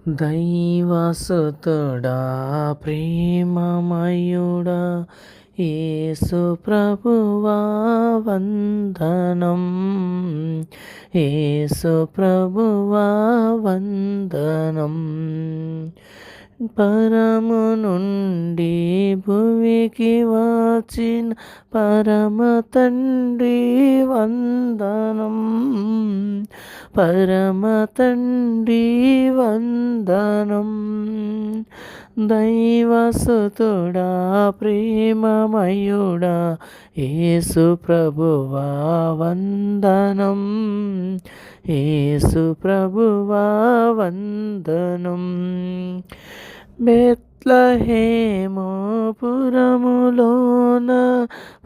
దైవసుతుడా ప్రేమమయుడా యేసు ప్రభువా వందనం. యేసు ప్రభువా వందనం. పరము నుండి భువికి వచ్చిన పరమ తండ్రి వందనం. పరమ తండ్రి వందనం. దైవసుతుడా ప్రేమమయుడా యేసు ప్రభువా వందనం. యేసు ప్రభువా వందనం. బెత్లెహేము పురములోన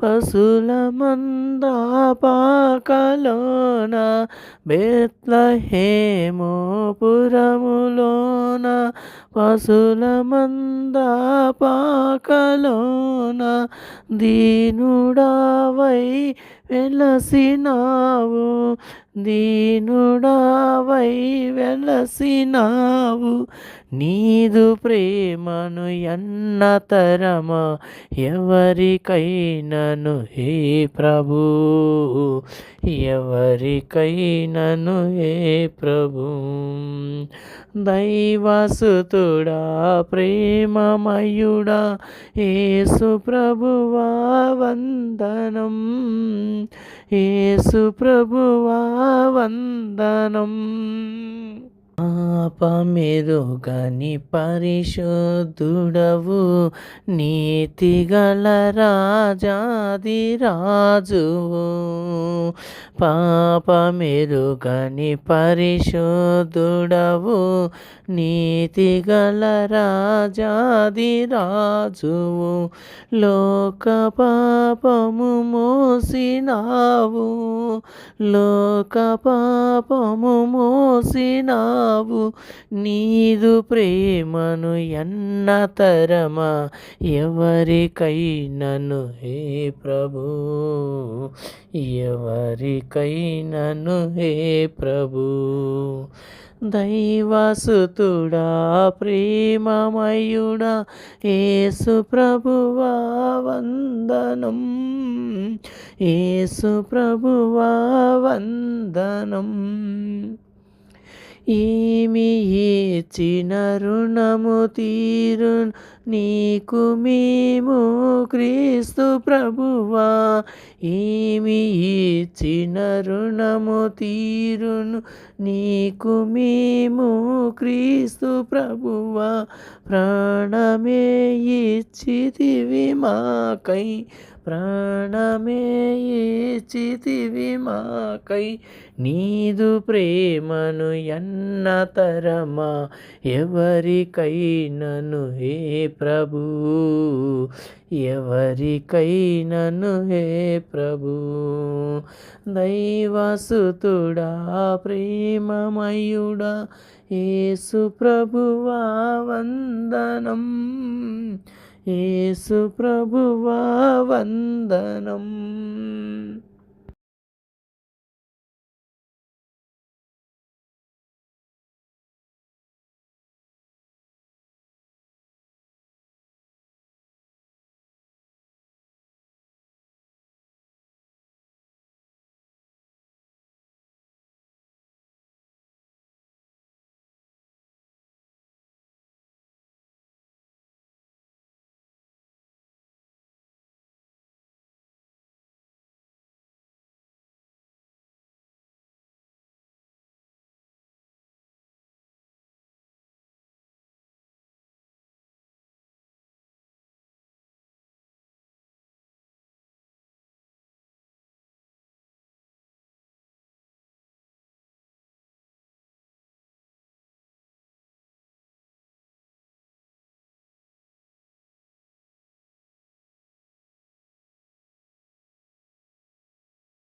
పశుల మంద పాకలోన, బెత్లెహేము పురములోన పశుల మంద పాకలోన, దీనుడావై వెలసినావు, దీనుడావై వెలసినావు. నీదు ప్రేమను ఎన్నతరమా ఎవరికైనను హే ప్రభు, ఎవరికైనను హే ప్రభు. దైవసుతుడా ప్రేమమయుడా యేసు ప్రభువా వందనం. యేసు ప్రభువా వందనం. పాపమెరుగని పరిశుద్ధుడవు, నీతిగల రాజాదిరాజువు. పాపమెరుగని పరిశుద్ధుడవు, నీతిగల రాజాదిరాజువు. లోక పాపము మోసినావు, లోక పాపము మోసినావు. నీదు ప్రేమను ఎన్నతరమా ఎవరికైనను హే ప్రభు, ఎవరికైనను హే ప్రభు. దైవసుతుడా ప్రేమమయుడా యేసు ప్రభువా వందనం. యేసు ప్రభువా వందనం. ఏమి ఇచ్చిన రుణము తీరు నీకు మేము క్రీస్తు ప్రభువా, ఏమి ఇచ్చిన రుణము తీరును నీకు మేము క్రీస్తు ప్రభువా. ప్రాణమే ఇచ్చితివి మాకై, ప్రాణమే ఇచ్చితివి మాకై. నీదు ప్రేమను ఎన్నతరమా ఎవరికైనను హే ప్రభు, ఎవరికైనను హే ప్రభు. దైవసుతుడా ప్రేమమయుడా యేసు ప్రభువా వందనం. యేసు ప్రభువా వందనం.